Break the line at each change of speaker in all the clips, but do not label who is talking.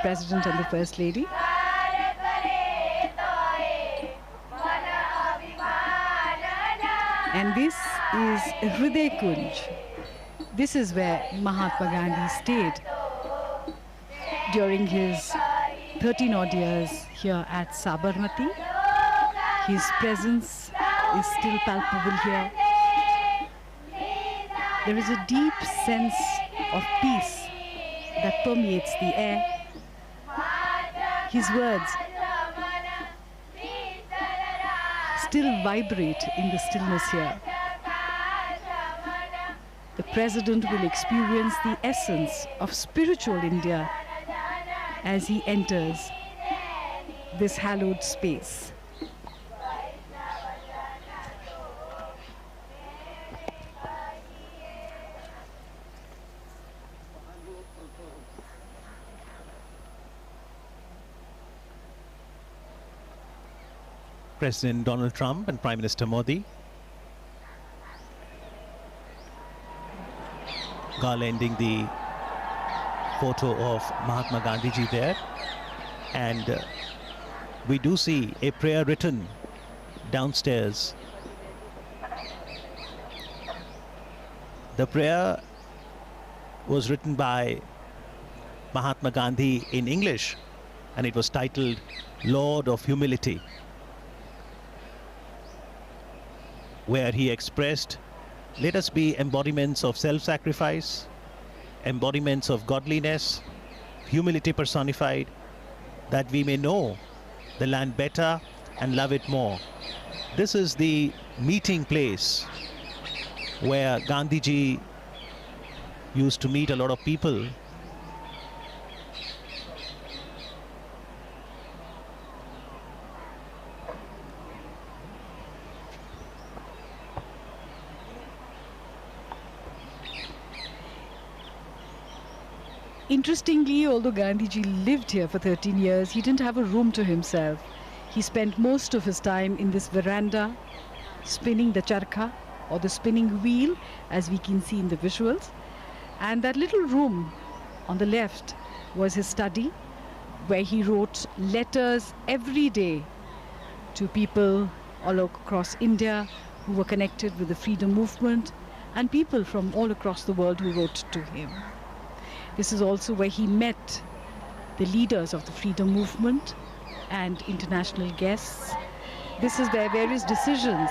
President and the First Lady. And this is Hriday Kunj. This is where Mahatma Gandhi stayed during his 13 odd years here at Sabarmati. His presence is still palpable here. There is a deep sense of peace that permeates the air. His words still vibrate in the stillness here. The President will experience the essence of spiritual India as he enters this hallowed space.
President Donald Trump and Prime Minister Modi garlanding the photo of Mahatma Gandhi ji there, and we do see a prayer written downstairs. The prayer was written by Mahatma Gandhi in English, and it was titled Lord of Humility, where he expressed, let us be embodiments of self-sacrifice, embodiments of godliness, humility personified, that we may know the land better and love it more. This is the meeting place where Gandhiji used to meet a lot of people.
Interestingly, although Gandhiji lived here for 13 years, he didn't have a room to himself. He spent most of his time in this veranda, spinning the charkha, or the spinning wheel, as we can see in the visuals. And that little room on the left was his study, where he wrote letters every day to people all across India who were connected with the freedom movement, and people from all across the world who wrote to him. This is also where he met the leaders of the freedom movement and international guests. This is where various decisions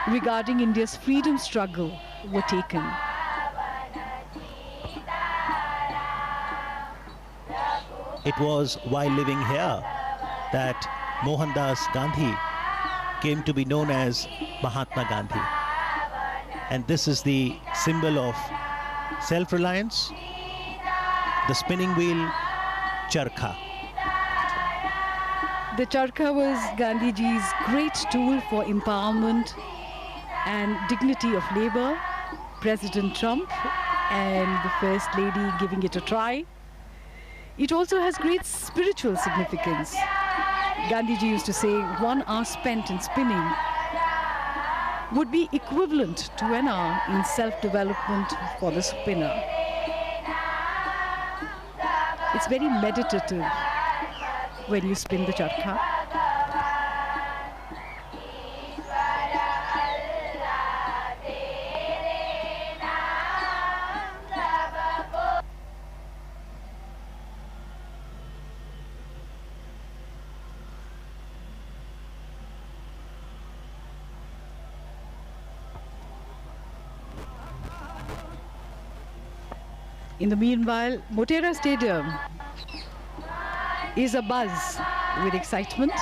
regarding India's freedom struggle were taken.
It was while living here that Mohandas Gandhi came to be known as Mahatma Gandhi. And this is the symbol of self-reliance, the spinning wheel, charkha.
The charkha was Gandhiji's great tool for empowerment and dignity of labor. President Trump and the First Lady giving it a try. It also has great spiritual significance. Gandhiji used to say 1 hour spent in spinning would be equivalent to an hour in self-development for the spinner. It's very meditative when you spin the charkha. In the meanwhile, Motera Stadium is abuzz with excitement.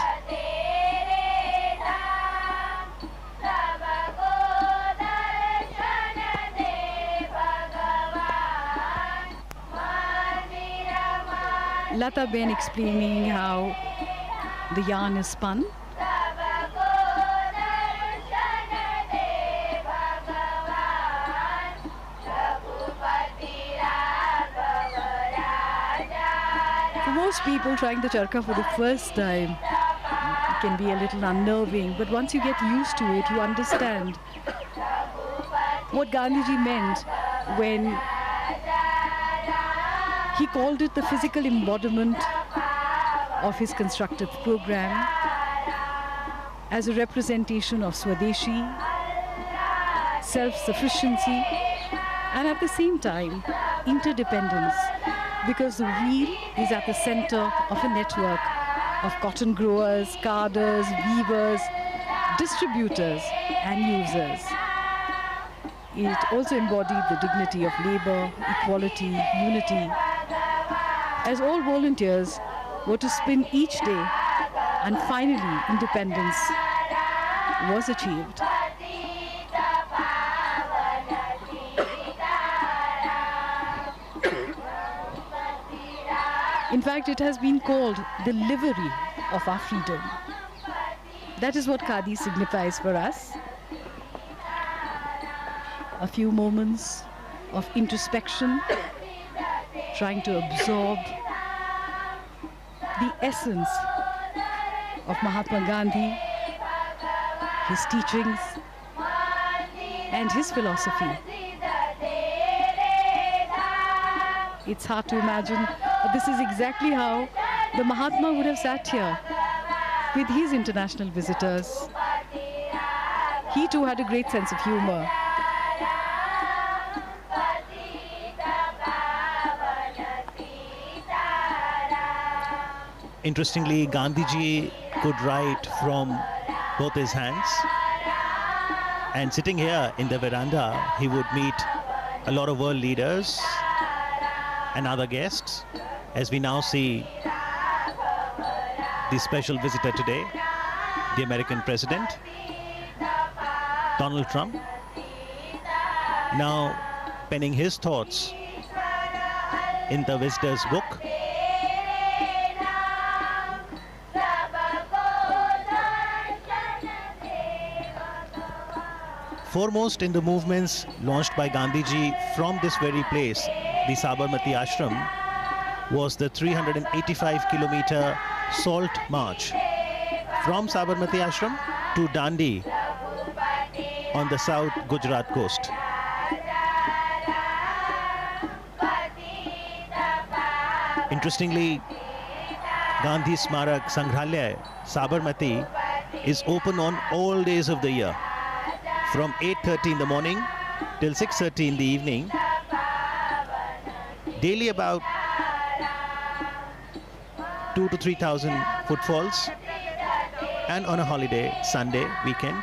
Lata Ben explaining how the yarn is spun. For most people, trying the charkha for the first time can be a little unnerving, but once you get used to it, you understand what Gandhiji meant when He called it the physical embodiment of his constructive program as a representation of Swadeshi, self-sufficiency, and at the same time, interdependence, because the wheel is at the center of a network of cotton growers, carders, weavers, distributors, and users. It also embodied the dignity of labor, equality, unity, as all volunteers were to spin each day, and finally independence was achieved. In fact, it has been called the livery of our freedom. That is what Khadi signifies for us. A few moments of introspection, trying to absorb the essence of Mahatma Gandhi, his teachings, and his philosophy. It's hard to imagine, but this is exactly how the Mahatma would have sat here with his international visitors. He too had a great sense of humor.
Interestingly, Gandhiji could write from both his hands, and sitting here in the veranda, he would meet a lot of world leaders and other guests, as we now see the special visitor today, the American President, Donald Trump, now penning his thoughts in the visitor's book. Foremost in the movements launched by Gandhiji from this very place, the Sabarmati Ashram, was the 385-kilometer salt march from Sabarmati Ashram to Dandi on the south Gujarat coast. Interestingly, Gandhi Smarak Sangrahalaya, Sabarmati, is open on all days of the year, from 8:30 in the morning till 6:30 in the evening. Daily about 2,000 to 3,000 footfalls, and on a holiday, Sunday, weekend,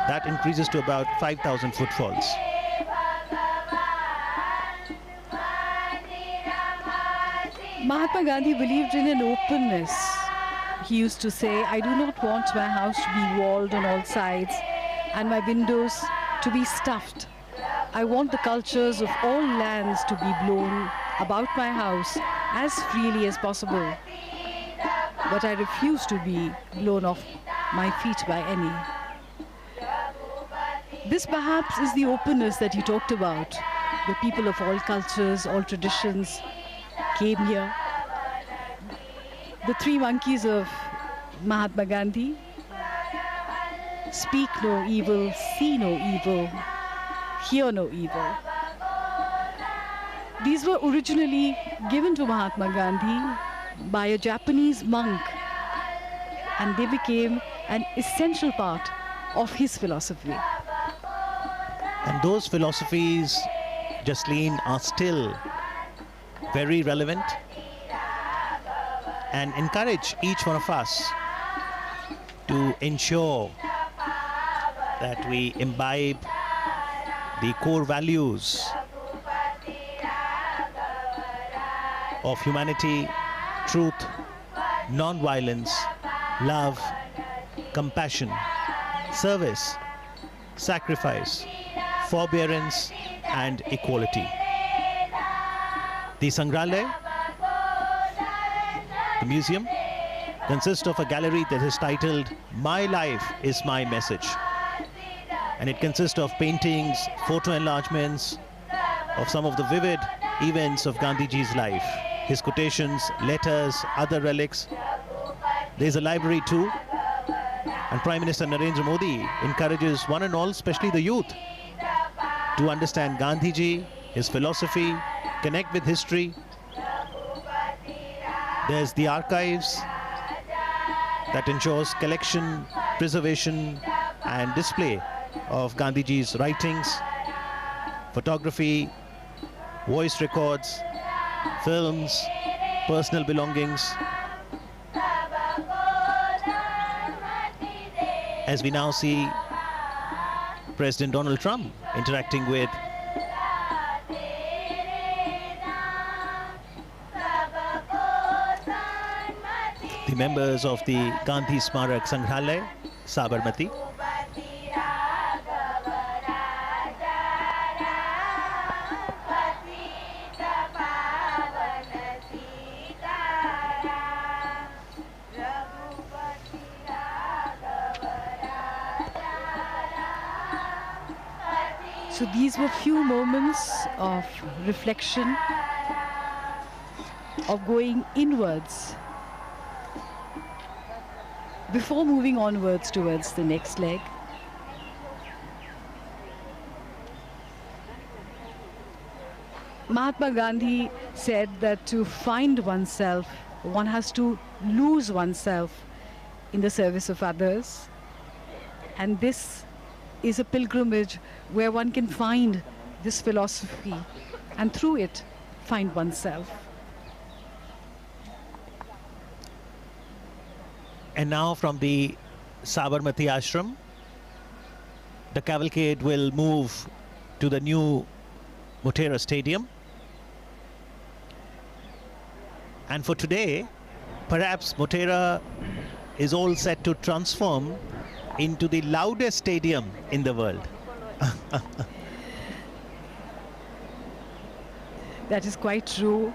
that increases to about 5,000 footfalls.
Mahatma Gandhi believed in an openness. He used to say, I do not want my house to be walled on all sides and my windows to be stuffed. I want the cultures of all lands to be blown about my house as freely as possible. But I refuse to be blown off my feet by any. This perhaps is the openness that he talked about. The people of all cultures, all traditions came here. The three monkeys of Mahatma Gandhi: speak no evil, see no evil, hear no evil. These were originally given to Mahatma Gandhi by a Japanese monk, and they became an essential part of his philosophy.
And those philosophies, Jasleen, are still very relevant and encourage each one of us to ensure that we imbibe the core values of humanity, truth, non-violence, love, compassion, service, sacrifice, forbearance, and equality. The Sangrahalaya, the museum, consists of a gallery that is titled My Life is My Message. And it consists of paintings, photo enlargements of some of the vivid events of Gandhiji's life, his quotations, letters, other relics. There's a library too. And Prime Minister Narendra Modi encourages one and all, especially the youth, to understand Gandhiji, his philosophy, connect with history. There's the archives that ensures collection, preservation and display of Gandhiji's writings, photography, voice records, films, personal belongings. As we now see President Donald Trump interacting with the members of the Gandhi Smarak Sangrahalaya, Sabarmati.
So these were few moments of reflection, of going inwards before moving onwards towards the next leg. Mahatma Gandhi said that to find oneself, one has to lose oneself in the service of others. And this is a pilgrimage where one can find this philosophy and through it find oneself.
And now from the Sabarmati Ashram, the cavalcade will move to the new Motera Stadium. And for today, perhaps Motera is all set to transform into the loudest stadium in the world.
That is quite true.